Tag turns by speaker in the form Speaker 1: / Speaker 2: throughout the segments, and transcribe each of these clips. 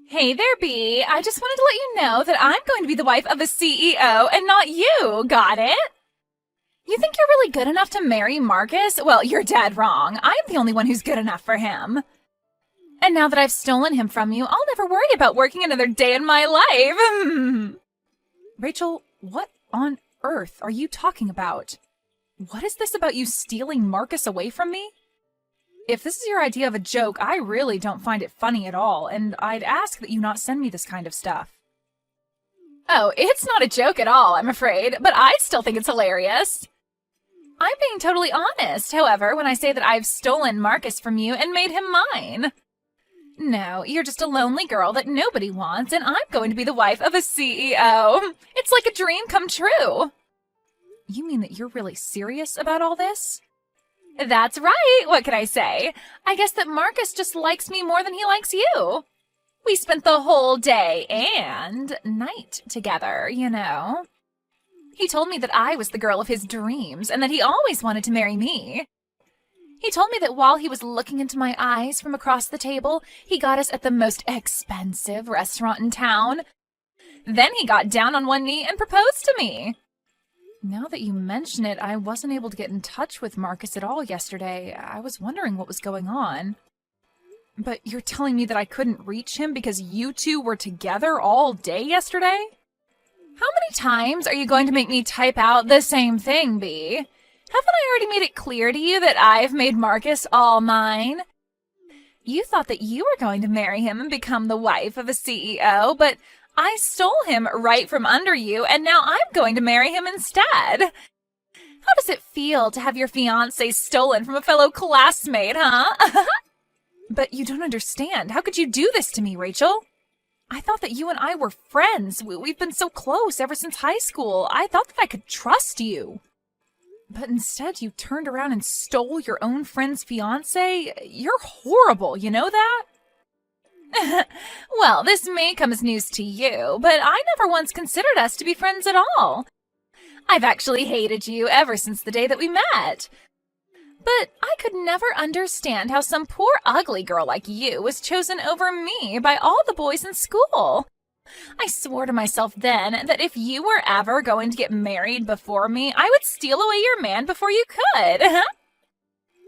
Speaker 1: Hey there, Bee. I just wanted to let you know that I'm going to be the wife of a CEO and not you. Got it? You think you're really good enough to marry Marcus? Well, you're dead wrong. I'm the only one who's good enough for him. And now that I've stolen him from you, I'll never worry about working another day in my life. Rachel, what on earth are you talking about? What is this about you stealing Marcus away from me? If this is your idea of a joke, I really don't find it funny at all, and I'd ask that you not send me this kind of stuff. Oh, it's not a joke at all, I'm afraid, but I still think it's hilarious. I'm being totally honest, however, when I say that I've stolen Marcus from you and made him mine. No, you're just a lonely girl that nobody wants, and I'm going to be the wife of a CEO. It's like a dream come true. You mean that you're really serious about all this? That's right. What can I say? I guess that Marcus just likes me more than he likes you. We spent the whole day and night together, you know. He told me that I was the girl of his dreams and that he always wanted to marry me. He told me that while he was looking into my eyes from across the table, he got us at the most expensive restaurant in town. Then he got down on one knee and proposed to me. Now that you mention it, I wasn't able to get in touch with Marcus at all yesterday. I was wondering what was going on. But you're telling me that I couldn't reach him because you two were together all day yesterday? How many times are you going to make me type out the same thing, Bee? Haven't I already made it clear to you that I've made Marcus all mine? You thought that you were going to marry him and become the wife of a CEO, but I stole him right from under you, and now I'm going to marry him instead. How does it feel to have your fiancé stolen from a fellow classmate, huh? But you don't understand. How could you do this to me, Rachel? I thought that you and I were friends. We've been so close ever since high school. I thought that I could trust you. But instead, you turned around and stole your own friend's fiancé? You're horrible, you know that? Well, this may come as news to you, but I never once considered us to be friends at all. I've actually hated you ever since the day that we met. But I could never understand how some poor ugly girl like you was chosen over me by all the boys in school. I swore to myself then that if you were ever going to get married before me, I would steal away your man before you could.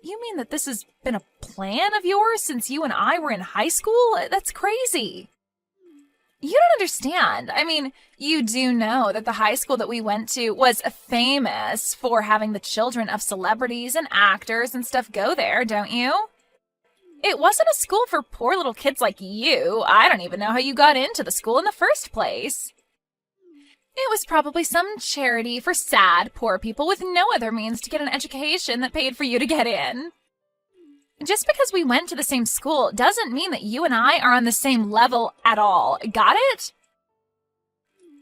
Speaker 1: You mean that this has been a plan of yours since you and I were in high school? That's crazy. You don't understand. I mean, you do know that the high school that we went to was famous for having the children of celebrities and actors and stuff go there, don't you? It wasn't a school for poor little kids like you. I don't even know how you got into the school in the first place. It was probably some charity for sad, poor people with no other means to get an education that paid for you to get in. Just because we went to the same school doesn't mean that you and I are on the same level at all. Got it?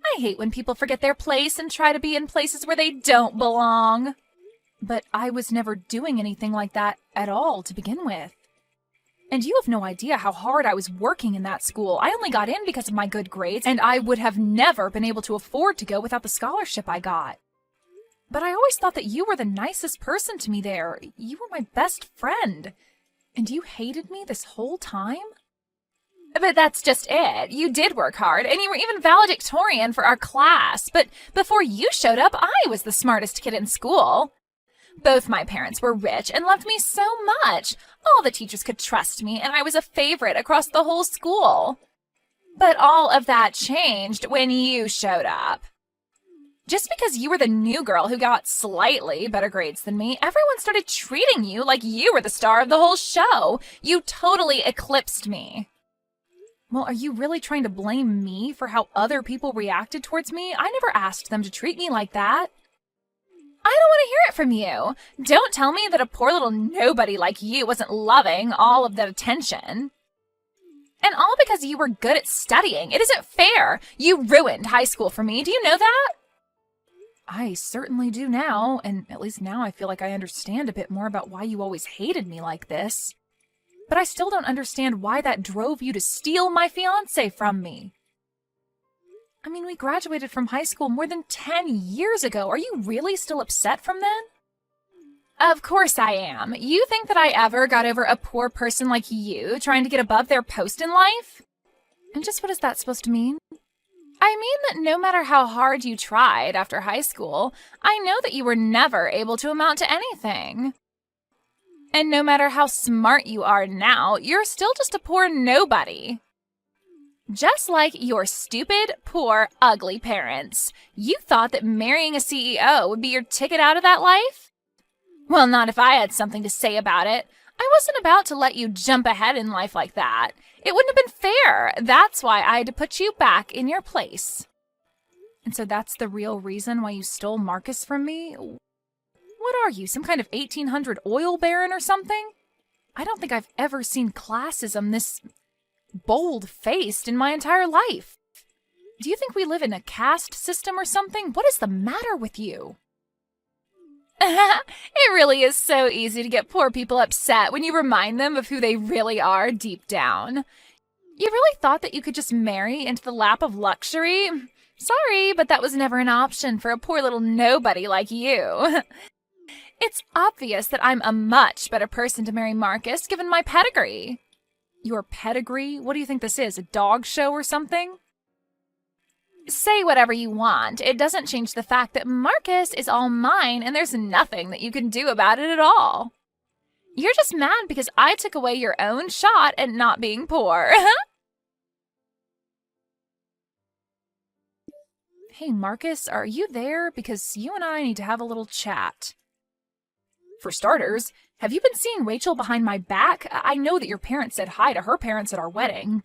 Speaker 1: I hate when people forget their place and try to be in places where they don't belong. But I was never doing anything like that at all to begin with. And you have no idea how hard I was working in that school. I only got in because of my good grades, and I would have never been able to afford to go without the scholarship I got. But I always thought that you were the nicest person to me there. You were my best friend. And you hated me this whole time? But that's just it. You did work hard, and you were even valedictorian for our class. But before you showed up, I was the smartest kid in school. Both my parents were rich and loved me so much. All the teachers could trust me, and I was a favorite across the whole school. But all of that changed when you showed up. Just because you were the new girl who got slightly better grades than me, everyone started treating you like you were the star of the whole show. You totally eclipsed me. Well, are you really trying to blame me for how other people reacted towards me? I never asked them to treat me like that. I don't want to hear it from you. Don't tell me that a poor little nobody like you wasn't loving all of that attention. And all because you were good at studying. It isn't fair. You ruined high school for me. Do you know that? I certainly do now, and at least now I feel like I understand a bit more about why you always hated me like this. But I still don't understand why that drove you to steal my fiancé from me. I mean, we graduated from high school more than 10 years ago. Are you really still upset from then? Of course I am. You think that I ever got over a poor person like you trying to get above their post in life? And just what is that supposed to mean? I mean that no matter how hard you tried after high school, I know that you were never able to amount to anything. And no matter how smart you are now, you're still just a poor nobody. Just like your stupid, poor, ugly parents. You thought that marrying a CEO would be your ticket out of that life? Well, not if I had something to say about it. I wasn't about to let you jump ahead in life like that. It wouldn't have been fair. That's why I had to put you back in your place. And so that's the real reason why you stole Marcus from me? What are you, some kind of 1800 oil baron or something? I don't think I've ever seen classism this bold-faced in my entire life. Do you think we live in a caste system or something? What is the matter with you? It really is so easy to get poor people upset when you remind them of who they really are deep down. You really thought that you could just marry into the lap of luxury? Sorry, but that was never an option for a poor little nobody like you. It's obvious that I'm a much better person to marry Marcus given my pedigree. Your pedigree? What do you think this is, a dog show or something? Say whatever you want. It doesn't change the fact that Marcus is all mine and there's nothing that you can do about it at all. You're just mad because I took away your own shot at not being poor. Hey, Marcus, are you there? Because you and I need to have a little chat. For starters, have you been seeing Rachel behind my back? I know that your parents said hi to her parents at our wedding.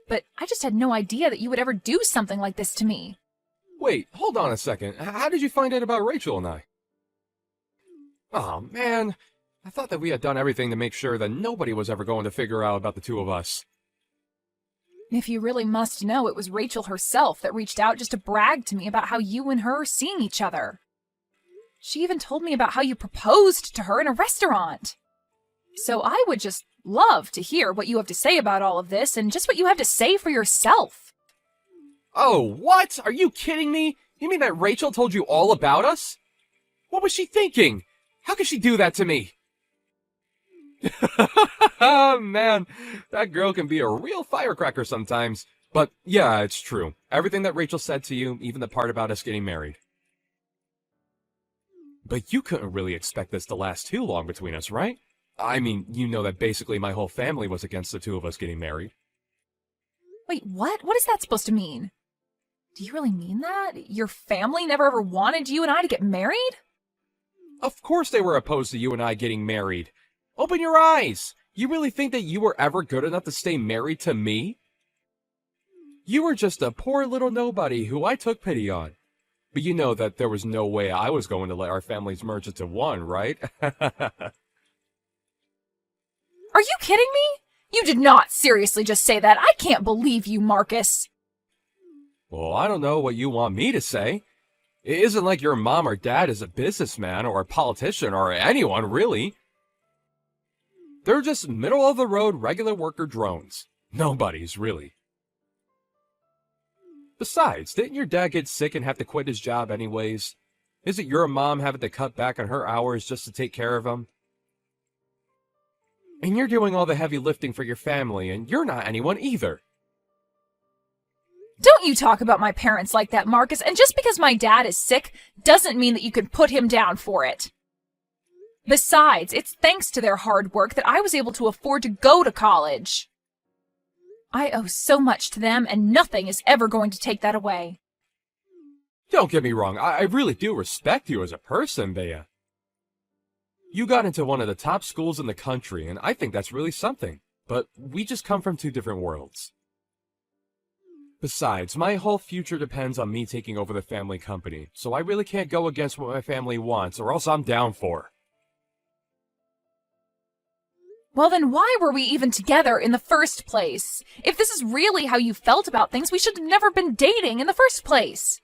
Speaker 1: But I just had no idea that you would ever do something like this to me.
Speaker 2: Wait, hold on a second. How did you find out about Rachel and I? Oh, man. I thought that we had done everything to make sure that nobody was ever going to figure out about the two of us.
Speaker 1: If you really must know, it was Rachel herself that reached out just to brag to me about how you and her are seeing each other. She even told me about how you proposed to her in a restaurant. So I would just love to hear what you have to say about all of this and just what you have to say for yourself.
Speaker 2: Oh, what? Are you kidding me? You mean that Rachel told you all about us? What was she thinking? How could she do that to me? Oh, man, that girl can be a real firecracker sometimes. But yeah, it's true. Everything that Rachel said to you, even the part about us getting married. But you couldn't really expect this to last too long between us, right? I mean, you know that basically my whole family was against the two of us getting married.
Speaker 1: Wait, what? What is that supposed to mean? Do you really mean that? Your family never ever wanted you and I to get married?
Speaker 2: Of course they were opposed to you and I getting married. Open your eyes! You really think that you were ever good enough to stay married to me? You were just a poor little nobody who I took pity on. But you know that there was no way I was going to let our families merge into one, right?
Speaker 1: Are you kidding me? You did not seriously just say that. I can't believe you, Marcus.
Speaker 2: Well, I don't know what you want me to say. It isn't like your mom or dad is a businessman or a politician or anyone, really. They're just middle-of-the-road regular worker drones. Nobody's, really. Besides, didn't your dad get sick and have to quit his job anyways? Isn't your mom having to cut back on her hours just to take care of him? And you're doing all the heavy lifting for your family, and you're not anyone either.
Speaker 1: Don't you talk about my parents like that, Marcus, and just because my dad is sick doesn't mean that you can put him down for it. Besides, it's thanks to their hard work that I was able to afford to go to college. I owe so much to them, and nothing is ever going to take that away.
Speaker 2: Don't get me wrong, I really do respect you as a person, Bea. You got into one of the top schools in the country, and I think that's really something. But we just come from two different worlds. Besides, my whole future depends on me taking over the family company, so I really can't go against what my family wants, or else I'm down for.
Speaker 1: Well, then why were we even together in the first place? If this is really how you felt about things, we should have never been dating in the first place.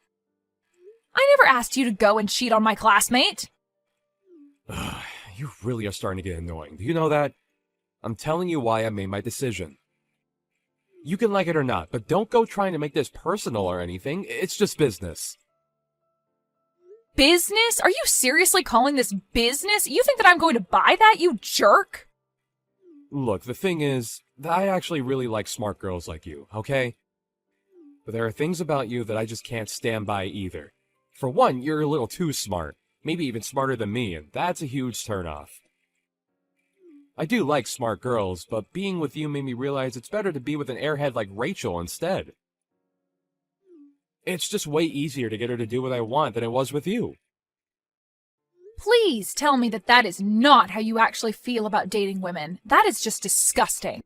Speaker 1: I never asked you to go and cheat on my classmate.
Speaker 2: You really are starting to get annoying. Do you know that? I'm telling you why I made my decision. You can like it or not, but don't go trying to make this personal or anything. It's just business.
Speaker 1: Business? Are you seriously calling this business? You think that I'm going to buy that, you jerk?
Speaker 2: Look, the thing is, that I actually really like smart girls like you, okay? But there are things about you that I just can't stand by either. For one, you're a little too smart, maybe even smarter than me, and that's a huge turnoff. I do like smart girls, but being with you made me realize it's better to be with an airhead like Rachel instead. It's just way easier to get her to do what I want than it was with you.
Speaker 1: Please tell me that that is not how you actually feel about dating women. That is just disgusting.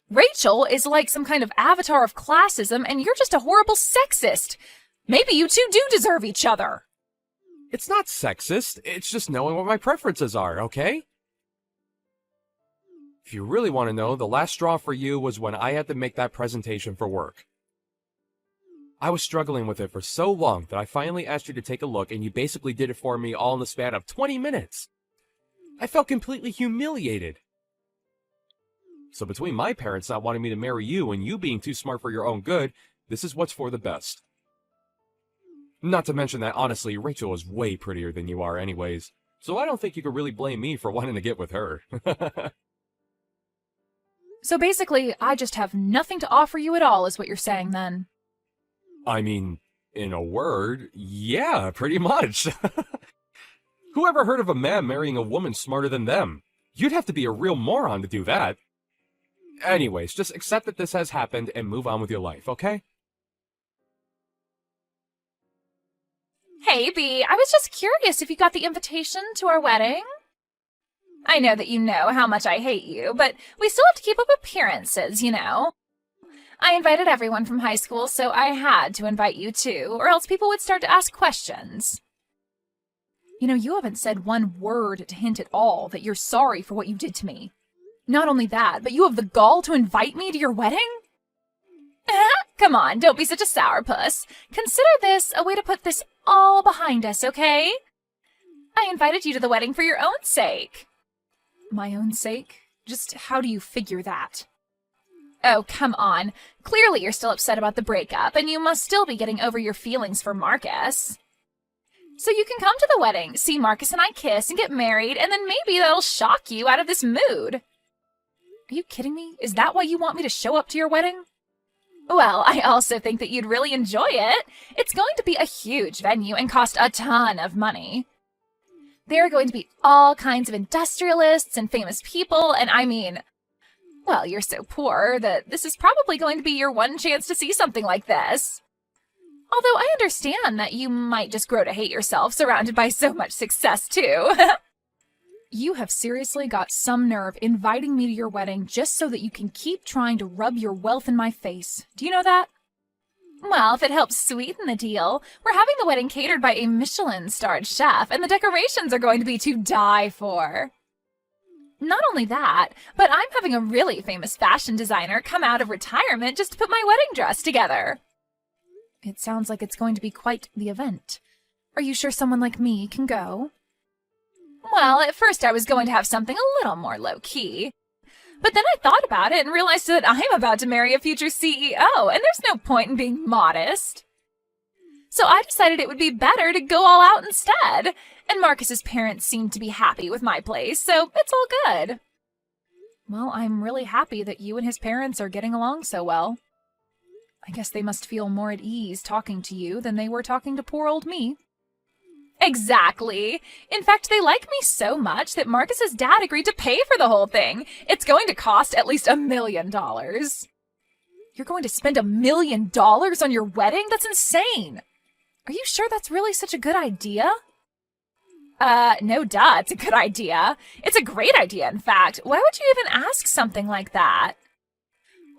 Speaker 1: Rachel is like some kind of avatar of classism, and you're just a horrible sexist. Maybe you two do deserve each other.
Speaker 2: It's not sexist, it's just knowing what my preferences are, okay? If you really want to know, the last straw for you was when I had to make that presentation for work. I was struggling with it for so long that I finally asked you to take a look, and you basically did it for me all in the span of 20 minutes. I felt completely humiliated. So between my parents not wanting me to marry you and you being too smart for your own good, this is what's for the best. Not to mention that, honestly, Rachel is way prettier than you are anyways, so I don't think you could really blame me for wanting to get with her.
Speaker 1: So basically, I just have nothing to offer you at all, is what you're saying then.
Speaker 2: I mean, in a word, yeah, pretty much. Who ever heard of a man marrying a woman smarter than them? You'd have to be a real moron to do that. Anyways, just accept that this has happened and move on with your life, okay?
Speaker 1: Hey, B, I was just curious if you got the invitation to our wedding. I know that you know how much I hate you, but we still have to keep up appearances, you know. I invited everyone from high school, so I had to invite you too, or else people would start to ask questions. You know, you haven't said one word to hint at all that you're sorry for what you did to me. Not only that, but you have the gall to invite me to your wedding? Come on, don't be such a sourpuss. Consider this a way to put this all behind us, okay? I invited you to the wedding for your own sake. My own sake? Just how do you figure that? Oh, come on. Clearly you're still upset about the breakup, and you must still be getting over your feelings for Marcus. So you can come to the wedding, see Marcus and I kiss, and get married, and then maybe that'll shock you out of this mood. Are you kidding me? Is that why you want me to show up to your wedding? Well, I also think that you'd really enjoy it. It's going to be a huge venue and cost a ton of money. There are going to be all kinds of industrialists and famous people, and I mean, well, you're so poor that this is probably going to be your one chance to see something like this. Although I understand that you might just grow to hate yourself surrounded by so much success, too. You have seriously got some nerve inviting me to your wedding just so that you can keep trying to rub your wealth in my face. Do you know that? Well, if it helps sweeten the deal, we're having the wedding catered by a Michelin-starred chef, and the decorations are going to be to die for. Not only that, but I'm having a really famous fashion designer come out of retirement just to put my wedding dress together. It sounds like it's going to be quite the event. Are you sure someone like me can go? Well, at first I was going to have something a little more low-key. But then I thought about it and realized that I'm about to marry a future CEO, and there's no point in being modest. So I decided it would be better to go all out instead, and Marcus's parents seemed to be happy with my place, so it's all good. Well, I'm really happy that you and his parents are getting along so well. I guess they must feel more at ease talking to you than they were talking to poor old me. Exactly. In fact, they like me so much that Marcus's dad agreed to pay for the whole thing. It's going to cost at least $1 million. You're going to spend $1 million on your wedding? That's insane. Are you sure that's really such a good idea? No duh, it's a good idea. It's a great idea, in fact. Why would you even ask something like that?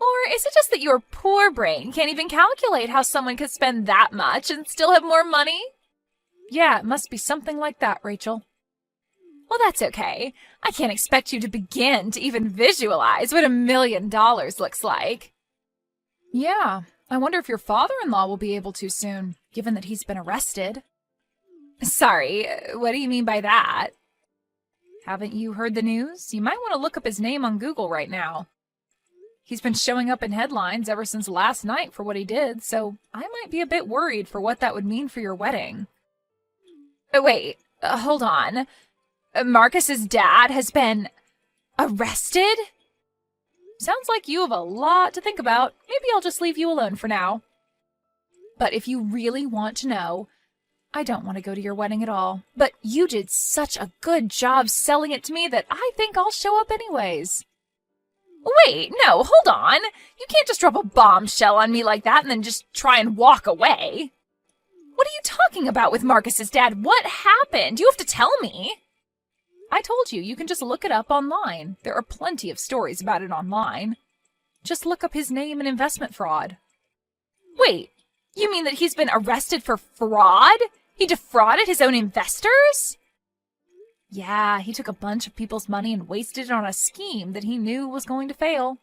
Speaker 1: Or is it just that your poor brain can't even calculate how someone could spend that much and still have more money? Yeah, it must be something like that, Rachel. Well, that's okay. I can't expect you to begin to even visualize what $1 million looks like. Yeah, I wonder if your father-in-law will be able to soon, given that he's been arrested. Sorry, what do you mean by that? Haven't you heard the news? You might want to look up his name on Google right now. He's been showing up in headlines ever since last night for what he did, so I might be a bit worried for what that would mean for your wedding. Wait, hold on. Marcus's dad has been Arrested? Sounds like you have a lot to think about. Maybe I'll just leave you alone for now. But if you really want to know, I don't want to go to your wedding at all. But you did such a good job selling it to me that I think I'll show up anyways. Wait, no, hold on. You can't just drop a bombshell on me like that and then just try and walk away. What are you talking about with Marcus's dad? What happened? You have to tell me. I told you, you can just look it up online. There are plenty of stories about it online. Just look up his name and investment fraud. Wait, you mean that he's been arrested for fraud? He defrauded his own investors? Yeah, he took a bunch of people's money and wasted it on a scheme that he knew was going to fail.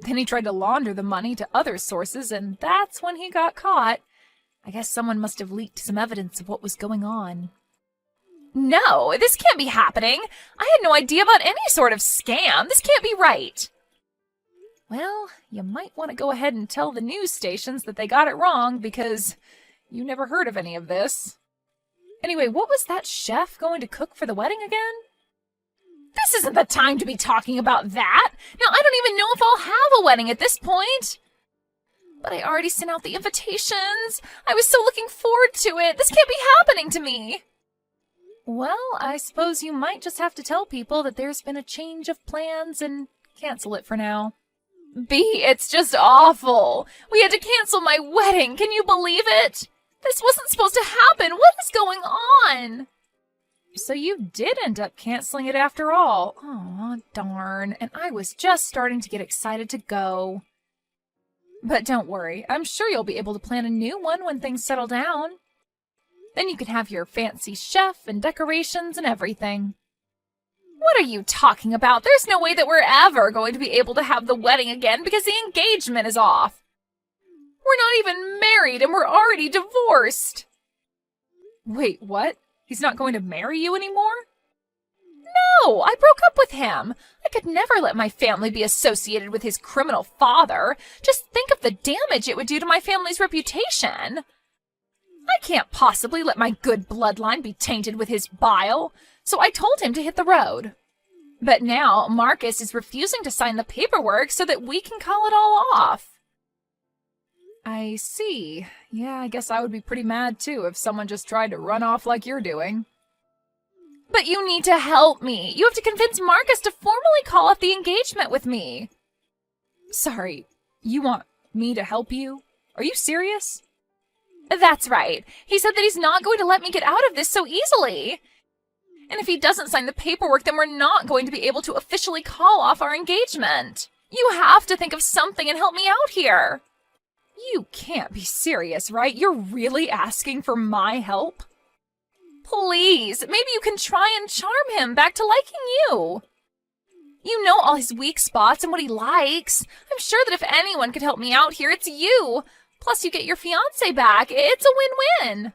Speaker 1: Then he tried to launder the money to other sources, and that's when he got caught. I guess someone must have leaked some evidence of what was going on. No, this can't be happening. I had no idea about any sort of scam. This can't be right. Well, you might want to go ahead and tell the news stations that they got it wrong because you never heard of any of this. Anyway, what was that chef going to cook for the wedding again? This isn't the time to be talking about that. Now, I don't even know if I'll have a wedding at this point. But I already sent out the invitations. I was so looking forward to it. This can't be happening to me. Well, I suppose you might just have to tell people that there's been a change of plans and cancel it for now. B, it's just awful. We had to cancel my wedding. Can you believe it? This wasn't supposed to happen. What is going on? So you did end up canceling it after all. Aw, darn. And I was just starting to get excited to go. But don't worry. I'm sure you'll be able to plan a new one when things settle down. Then you can have your fancy chef and decorations and everything. What are you talking about? There's no way that we're ever going to be able to have the wedding again because the engagement is off. We're not even married and we're already divorced. Wait, what? He's not going to marry you anymore? No, I broke up with him. I could never let my family be associated with his criminal father. Just think of the damage it would do to my family's reputation. I can't possibly let my good bloodline be tainted with his bile, so I told him to hit the road. But now Marcus is refusing to sign the paperwork so that we can call it all off. I see. Yeah, I guess I would be pretty mad too if someone just tried to run off like you're doing. But you need to help me. You have to convince Marcus to formally call off the engagement with me. Sorry, you want me to help you? Are you serious? That's right. He said that he's not going to let me get out of this so easily. And if he doesn't sign the paperwork, then we're not going to be able to officially call off our engagement. You have to think of something and help me out here. You can't be serious, right? You're really asking for my help? Please, maybe you can try and charm him back to liking you. You know all his weak spots and what he likes. I'm sure that if anyone could help me out here, it's you. Plus, you get your fiancé back. It's a win-win.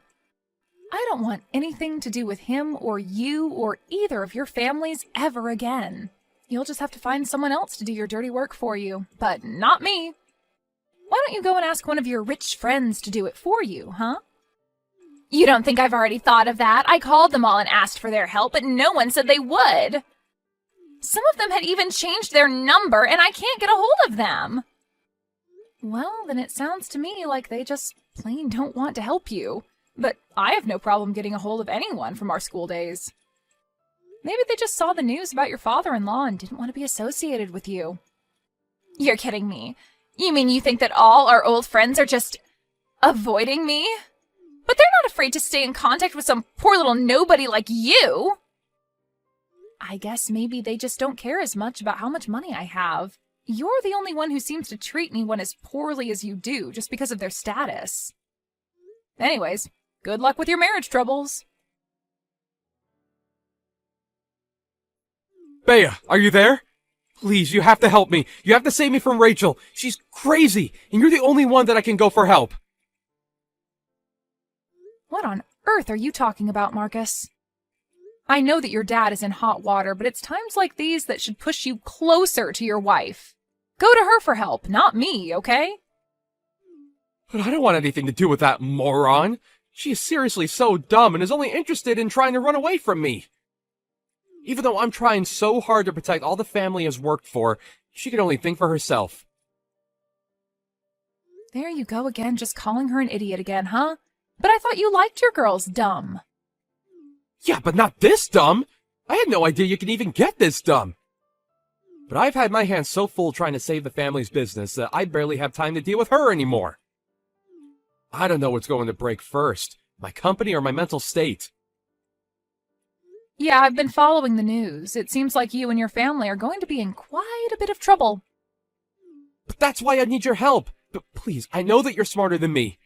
Speaker 1: I don't want anything to do with him or you or either of your families ever again. You'll just have to find someone else to do your dirty work for you, but not me. Why don't you go and ask one of your rich friends to do it for you, huh? You don't think I've already thought of that? I called them all and asked for their help, but no one said they would. Some of them had even changed their number, and I can't get a hold of them. Well, then it sounds to me like they just plain don't want to help you. But I have no problem getting a hold of anyone from our school days. Maybe they just saw the news about your father-in-law and didn't want to be associated with you. You're kidding me. You mean you think that all our old friends are just avoiding me? But they're not afraid to stay in contact with some poor little nobody like you. I guess maybe they just don't care as much about how much money I have. You're the only one who seems to treat anyone as poorly as you do just because of their status. Anyways, good luck with your marriage troubles.
Speaker 2: Bea, are you there? Please, you have to help me. You have to save me from Rachel. She's crazy, and you're the only one that I can go for help.
Speaker 1: What on earth are you talking about, Marcus? I know that your dad is in hot water, but it's times like these that should push you closer to your wife. Go to her for help, not me, okay?
Speaker 2: But I don't want anything to do with that moron. She is seriously so dumb and is only interested in trying to run away from me. Even though I'm trying so hard to protect all the family has worked for, she can only think for herself.
Speaker 1: There you go again, just calling her an idiot again, huh? But I thought you liked your girls dumb.
Speaker 2: Yeah, but not this dumb! I had no idea you could even get this dumb! But I've had my hands so full trying to save the family's business that I barely have time to deal with her anymore. I don't know what's going to break first, my company or my mental state.
Speaker 1: Yeah, I've been following the news. It seems like you and your family are going to be in quite a bit of trouble.
Speaker 2: But that's why I need your help. But please, I know that you're smarter than me.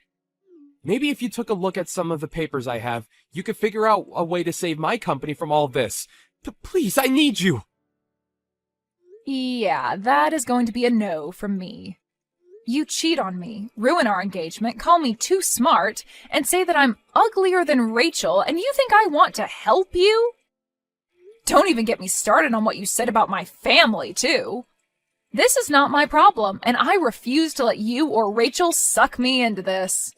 Speaker 2: Maybe if you took a look at some of the papers I have, you could figure out a way to save my company from all this. But please, I need you.
Speaker 1: Yeah, that is going to be a no from me. You cheat on me, ruin our engagement, call me too smart, and say that I'm uglier than Rachel, and you think I want to help you? Don't even get me started on what you said about my family, too. This is not my problem, and I refuse to let you or Rachel suck me into this.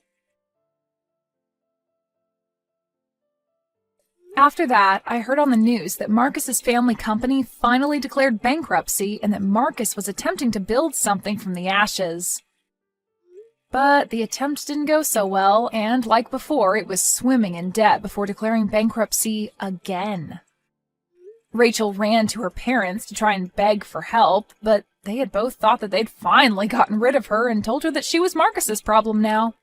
Speaker 1: After that, I heard on the news that Marcus's family company finally declared bankruptcy and that Marcus was attempting to build something from the ashes. But the attempt didn't go so well, and like before, it was swimming in debt before declaring bankruptcy again. Rachel ran to her parents to try and beg for help, but they had both thought that they'd finally gotten rid of her and told her that she was Marcus's problem now.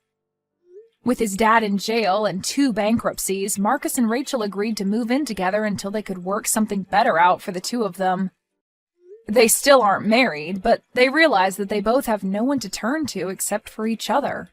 Speaker 1: With his dad in jail and 2 bankruptcies, Marcus and Rachel agreed to move in together until they could work something better out for the 2 of them. They still aren't married, but they realize that they both have no one to turn to except for each other.